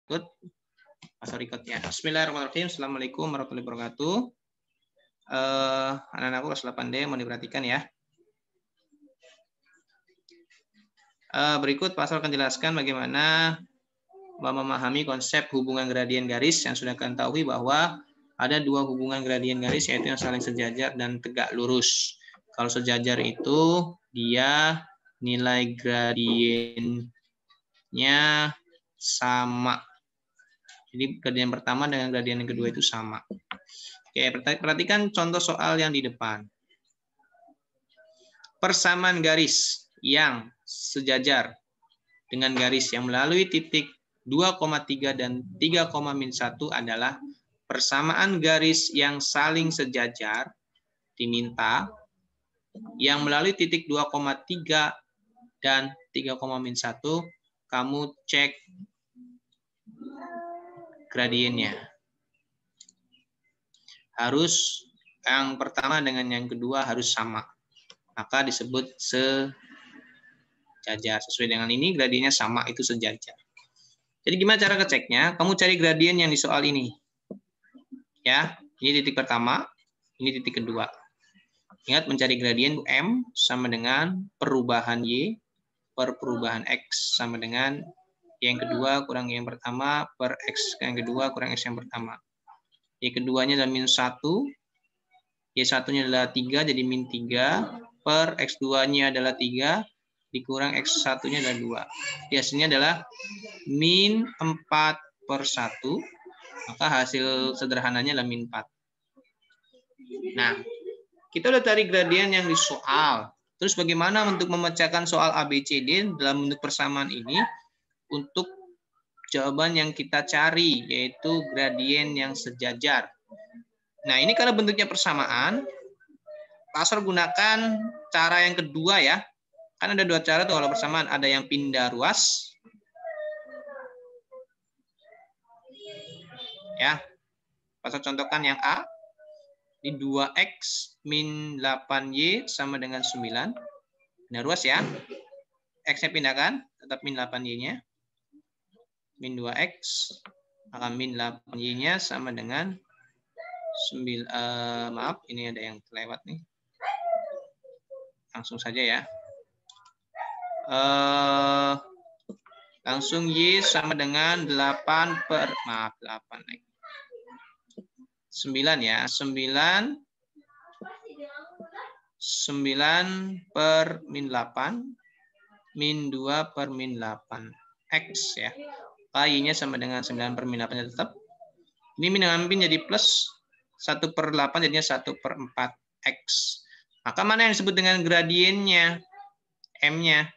Good. Pasal record-nya. Bismillahirrahmanirrahim. Assalamualaikum warahmatullahi wabarakatuh. Anak-anakku kelas 8D mau diperhatikan ya. Berikut pasal akan jelaskan bagaimana memahami konsep hubungan gradien garis yang sudah kalian tahu bahwa ada dua hubungan gradien garis yaitu yang saling sejajar dan tegak lurus. Kalau sejajar itu dia nilai gradiennya sama. Jadi gradien pertama dengan gradien yang kedua itu sama. Oke, perhatikan contoh soal yang di depan. Persamaan garis yang sejajar dengan garis yang melalui titik 2,3 dan 3,-1 adalah persamaan garis yang saling sejajar diminta yang melalui titik 2,3 dan 3,-1 kamu cek gradiennya. Harus yang pertama dengan yang kedua harus sama. Maka disebut sejajar. Sesuai dengan ini gradiennya sama, itu sejajar. Jadi gimana cara ngeceknya? Kamu cari gradien yang di soal ini. Ya, ini titik pertama, ini titik kedua. Ingat mencari gradien M sama dengan perubahan Y per perubahan X sama dengan yang kedua kurang yang pertama per X yang kedua kurang X yang pertama. Y keduanya adalah minus 1. Y satunya adalah 3 jadi min 3 per X2-nya adalah 3 dikurang X1-nya adalah 2. Hasilnya adalah min 4 per 1. Maka hasil sederhananya adalah min 4. Nah, kita udah cari gradien yang di soal. Terus bagaimana untuk memecahkan soal ABCD dalam bentuk persamaan ini? Untuk jawaban yang kita cari, yaitu gradien yang sejajar. Nah, ini karena bentuknya persamaan, pasal gunakan cara yang kedua ya. Kan ada dua cara tuh kalau persamaan. Ada yang pindah ruas. Ya. Pasal contohkan yang A. Di 2X min 8Y sama dengan 9. Pindah ruas ya. X-nya pindahkan, tetap min 8Y-nya. Min 2X, maka min 8Y-nya sama dengan 9. Maaf, ini ada yang terlewat nih. Langsung saja ya. Langsung Y sama dengan 8 per, maaf 8 nih. 9 ya, 9 per min 8, min 2 per min 8, X ya. Y-nya sama dengan 9 per min 8 tetap. Ini min dengan min jadi plus 1 per 8 jadinya 1 per 4 X. Maka mana yang disebut dengan gradiennya? M-nya.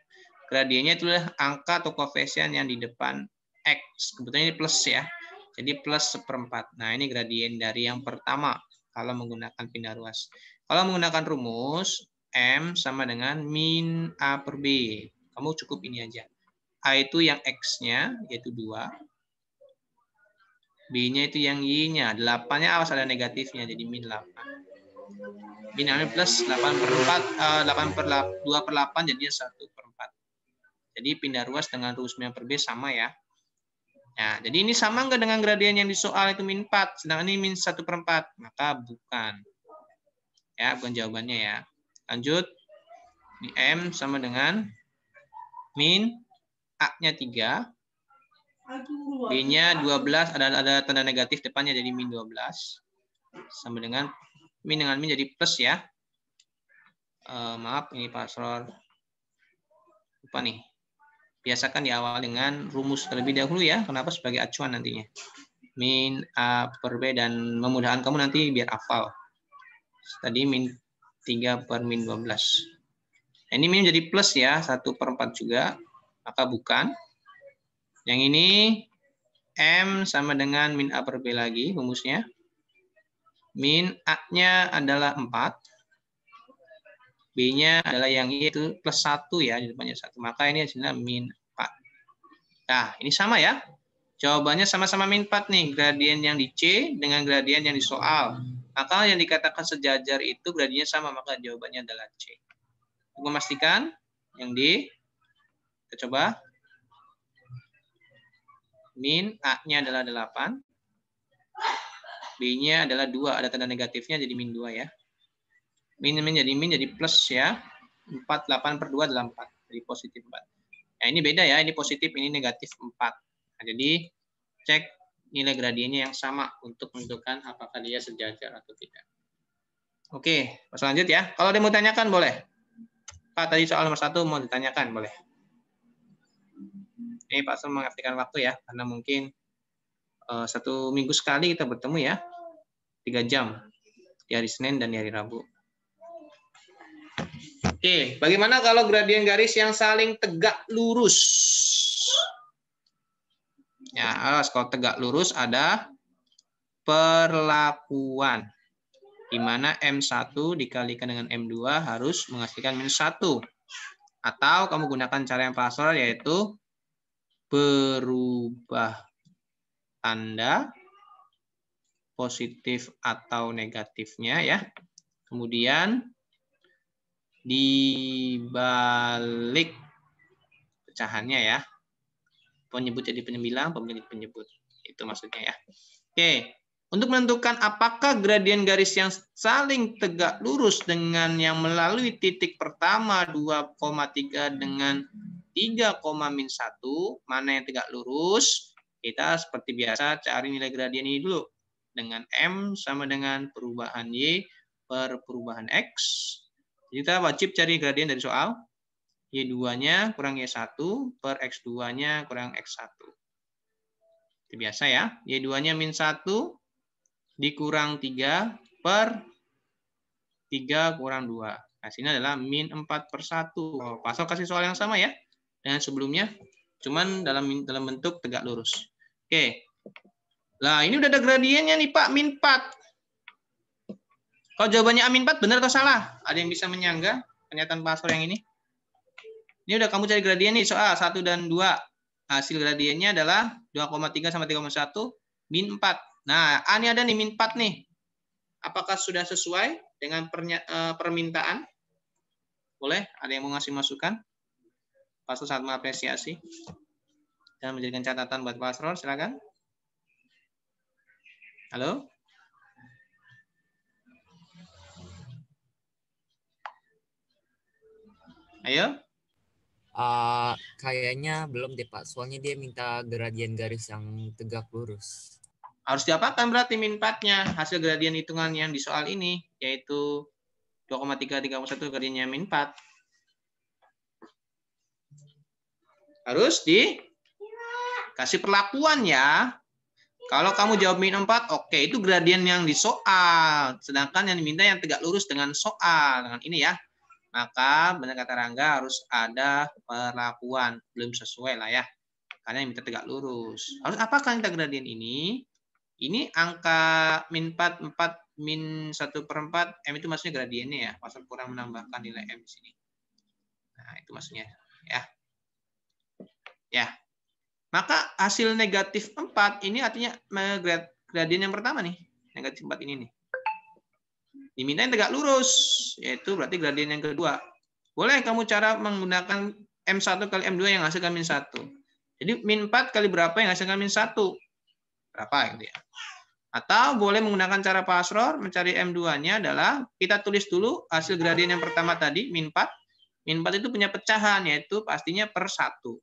Gradiennya itulah angka atau koefisien yang di depan X. Kebetulan ini plus ya. Jadi plus 1/4. Nah ini gradien dari yang pertama kalau menggunakan pindah ruas. Kalau menggunakan rumus M sama dengan min A per B. Kamu cukup ini aja. A itu yang X-nya, yaitu 2. B-nya itu yang Y-nya. 8-nya awas ada negatifnya, jadi min 8. Min plus 8 per 4, 8 per 2 per 8, jadinya 1 per 4. Jadi pindah ruas dengan rumus min per B sama ya. Nah, jadi ini sama nggak dengan gradien yang di soal itu min 4, sedangkan ini min 1 per 4. Maka bukan. Ya, bukan jawabannya ya. Lanjut. Ini M sama dengan min A-nya 3, B-nya 12, ada tanda negatif depannya jadi min 12. Sama dengan min jadi plus ya. Maaf, ini password. Lupa nih. Biasakan di awal dengan rumus terlebih dahulu ya. Kenapa? Sebagai acuan nantinya. Min A per B dan memudahkan kamu nanti biar hafal. Tadi min 3 per min 12. Nah, ini min jadi plus ya, 1 per 4 juga. Maka bukan. Yang ini M sama dengan min A per B lagi rumusnya. Min A-nya adalah 4. B-nya adalah yang Y itu plus 1 ya, di depannya 1. Maka ini hasilnya min 4. Nah, ini sama ya. Jawabannya sama-sama min 4 nih. Gradien yang di C dengan gradien yang di soal. Maka yang dikatakan sejajar itu gradiennya sama, maka jawabannya adalah C. Untuk memastikan yang D, kita coba. min A-nya adalah 8. B-nya adalah 2, ada tanda negatifnya jadi min 2 ya. Min jadi plus ya. 4, 8 per 2 adalah 4. Jadi positif 4. Nah ini beda ya, ini positif, ini negatif 4. Nah, jadi cek nilai gradiennya yang sama untuk menentukan apakah dia sejajar atau tidak. Oke, lanjut ya. Kalau ada mau tanyakan boleh. Pak, tadi soal nomor 1 mau ditanyakan boleh. Ini Pak Sol mengartikan waktu ya, karena mungkin 1 minggu sekali kita bertemu ya. 3 jam di hari Senin dan di hari Rabu. Oke, bagaimana kalau gradien garis yang saling tegak lurus? Ya, kalau tegak lurus ada perlakuan, di mana M1 dikalikan dengan M2 harus menghasilkan -1. Atau kamu gunakan cara yang pasal yaitu berubah tanda positif atau negatifnya ya. Kemudian dibalik pecahannya ya. Penyebut jadi penyembilang, pemilik penyebut. Itu maksudnya ya. Oke. Untuk menentukan apakah gradien garis yang saling tegak lurus dengan yang melalui titik pertama 2,3 dengan 3,-1, mana yang tegak lurus, kita seperti biasa cari nilai gradien ini dulu. Dengan M sama dengan perubahan Y per perubahan X. Kita wajib cari gradien dari soal. Y2-nya kurang Y1 per X2-nya kurang X1. Itu biasa ya. Y2-nya -1 dikurang 3 per 3 kurang 2. Hasilnya adalah -4 per 1. Pasal kasih soal yang sama ya dengan sebelumnya, cuman dalam bentuk tegak lurus. Oke. Nah, ini udah ada gradiennya nih Pak, -4. Kalau jawabannya A-4 benar atau salah? Ada yang bisa menyangga pernyataan pasal yang ini? Ini udah kamu cari gradien nih soal 1 dan 2. Hasil gradiennya adalah 2,3 sama 3,1 -4. Nah, A ini ada nih -4 nih. Apakah sudah sesuai dengan permintaan? Boleh? Ada yang mau ngasih masukan? Pasal sangat mengapresiasi. Dan menjadikan catatan buat Pak Asror, silakan. Halo? Ayo. Kayaknya belum deh Pak, soalnya dia minta gradien garis yang tegak lurus. Harus diapakan berarti -4-nya? Hasil gradien hitungan yang di soal ini, yaitu 2,3, 3,1 gradiennya -4. Harus dikasih perlakuan ya. Kalau kamu jawab -4, oke, itu gradien yang di soal. Sedangkan yang diminta yang tegak lurus dengan soal. Dengan ini ya. Maka benar kata Rangga harus ada perlakuan. Belum sesuai lah ya. Karena yang minta tegak lurus. Harus apakah minta gradien ini? Ini angka -4, 4, -1/4. M itu maksudnya gradiennya ya. Pasal kurang menambahkan nilai M di sini. Nah, itu maksudnya. Ya. Maka hasil negatif 4 ini artinya gradien yang pertama nih. Negatif 4 ini nih. Diminta yang tegak lurus. Yaitu berarti gradien yang kedua. Boleh kamu cara menggunakan M1 kali M2 yang hasilkan -1. Jadi -4 kali berapa yang hasilkan -1? Berapa gitu ya. Atau boleh menggunakan cara Pak Asror, mencari M2-nya adalah kita tulis dulu hasil gradien yang pertama tadi, -4. -4 itu punya pecahan, yaitu pastinya per 1.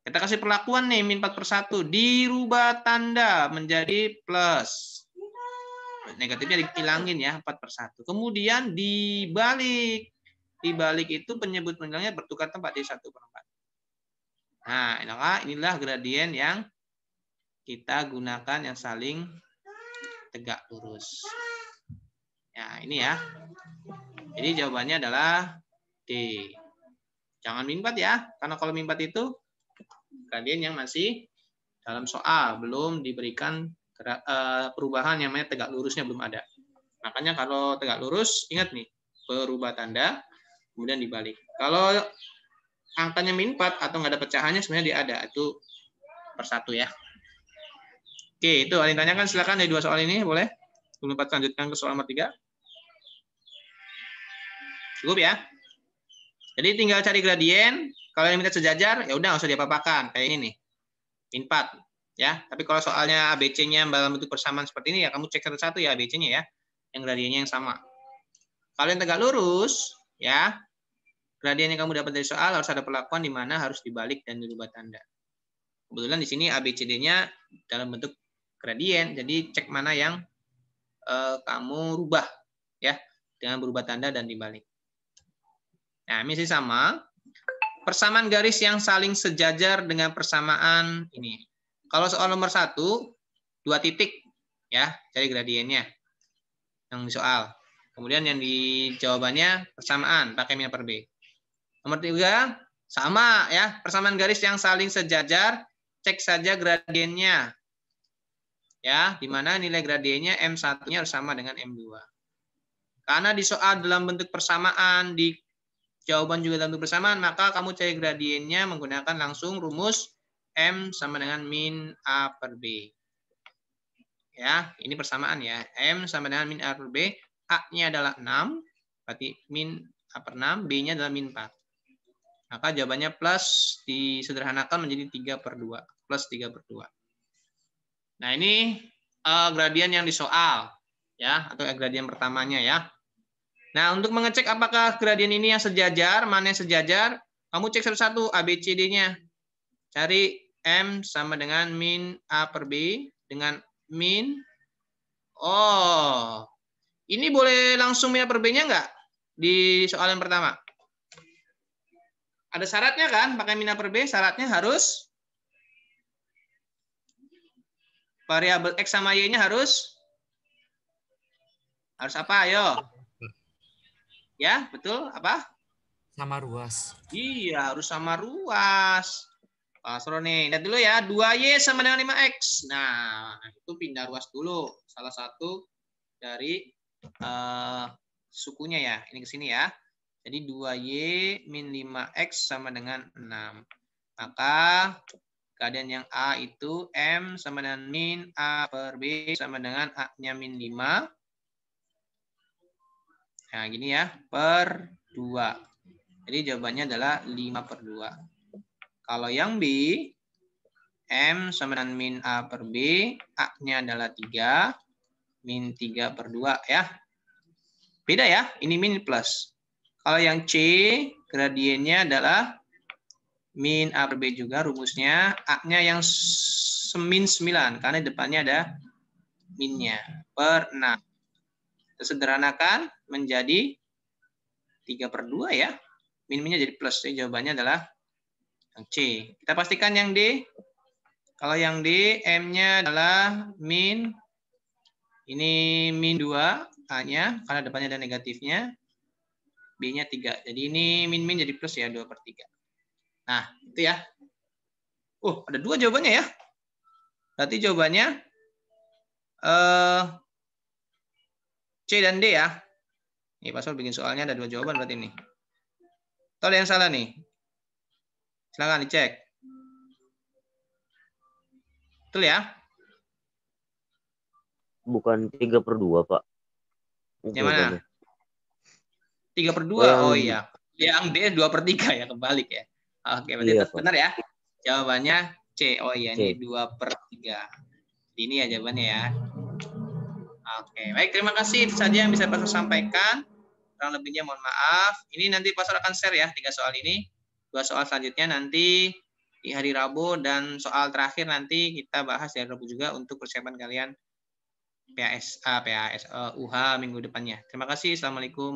Kita kasih perlakuan nih, -4 per 1. Dirubah tanda menjadi plus. Negatifnya dihilangin ya, 4 per 1. Kemudian dibalik. Dibalik itu penyebut penilaiannya bertukar tempat di 1/4. Nah, inilah gradien yang kita gunakan yang saling tegak lurus. Ya, ini ya. Jadi jawabannya adalah D. Jangan -4 ya, karena kalau -4 itu gradien yang masih dalam soal, belum diberikan perubahan yang namanya tegak lurusnya belum ada. Makanya kalau tegak lurus, ingat nih, berubah tanda, kemudian dibalik. Kalau angkanya -4 atau nggak ada pecahannya, sebenarnya dia ada. Itu per 1 ya. Oke, itu ada yang tanyakan, silakan dari 2 soal ini, boleh? Sebelum Pak lanjutkan ke soal nomor 3. Cukup ya? Jadi tinggal cari gradien. Kalau yang minta sejajar, ya udah nggak usah diapa-apakan. Kayak ini nih. -4. Ya, tapi kalau soalnya ABC-nya dalam bentuk persamaan seperti ini ya kamu cek satu-satu ya ABC-nya ya, yang gradiennya yang sama. Kalau yang tegak lurus ya, gradien yang kamu dapat dari soal harus ada perlakuan di mana harus dibalik dan dirubah tanda. Kebetulan di sini ABCD-nya dalam bentuk gradien, jadi cek mana yang kamu rubah ya dengan berubah tanda dan dibalik. Nah, ini sih sama. Persamaan garis yang saling sejajar dengan persamaan ini. Kalau soal nomor 1, 2 titik ya, cari gradiennya yang di soal. Kemudian yang di jawabannya persamaan pakai min per B. Nomor 3 sama ya, persamaan garis yang saling sejajar, cek saja gradiennya. Ya, di mana nilai gradiennya M1-nya harus sama dengan M2. Karena di soal dalam bentuk persamaan, di jawaban juga dalam bentuk persamaan, maka kamu cari gradiennya menggunakan langsung rumus M sama dengan min A per B. Ya, ini persamaan ya. M sama dengan min A per B. A-nya adalah 6, berarti min A per 6, B-nya adalah min 4. Maka jawabannya plus disederhanakan menjadi 3 per 2. Plus 3 per 2. Nah, ini gradien yang di soal. Ya, atau gradien pertamanya ya. Nah, untuk mengecek apakah gradien ini yang sejajar, mana yang sejajar, kamu cek satu-satu ABCD-nya. Cari M sama dengan min A per B dengan min. Oh, ini boleh langsung min A per B-nya nggak? Di soal yang pertama. Ada syaratnya kan? Pakai min A per B, syaratnya harus variabel X sama Y-nya harus apa? Ayo. Ya, betul. Apa? Sama ruas. Iya, harus sama ruas. Pak Asro nih, lihat dulu ya. 2Y sama dengan 5X. Nah, itu pindah ruas dulu. Salah satu dari sukunya ya. Ini ke sini ya. Jadi 2Y min 5X sama dengan 6. Maka gradien yang A itu M sama dengan min A per B sama dengan A-nya min 5. Nah, gini ya. Per 2. Jadi jawabannya adalah 5 per 2. Kalau yang B, M sama dengan min A per B, A-nya adalah 3, min 3 per 2 ya. Beda ya, ini min plus. Kalau yang C, gradiennya adalah min A per B juga rumusnya, A-nya yang min 9, karena depannya ada minnya, per 6. Sederhanakan menjadi 3 per 2 ya. Min-minnya jadi plus, jadi jawabannya adalah yang C. Kita pastikan yang D. Kalau yang D, M-nya adalah min. Ini min 2, A-nya. Karena depannya ada negatifnya. B-nya 3. Jadi ini min-min jadi plus ya, 2 per 3. Nah, itu ya. Ada 2 jawabannya ya. Berarti jawabannya C dan D ya. Nih, Pak Sol bikin soalnya ada 2 jawaban berarti ini. Atau ada yang salah nih? Silakan dicek. Betul ya? Bukan 3 per 2, Pak. Yang mana? 3 per 2? Oh iya. Yang D 2 per 3 ya, kebalik ya. Oke, berarti iya, benar ya. Jawabannya C. Oh iya, C. Ini 2 per 3. Ini ya jawabannya ya. Oke, baik. Terima kasih. Itu saja yang bisa Pak Sol sampaikan. Kurang lebihnya mohon maaf. Ini nanti Pak Sol akan share ya 3 soal ini. 2 soal selanjutnya nanti di hari Rabu, dan soal terakhir nanti kita bahas di hari Rabu juga untuk persiapan kalian UH minggu depannya. Terima kasih. Assalamualaikum.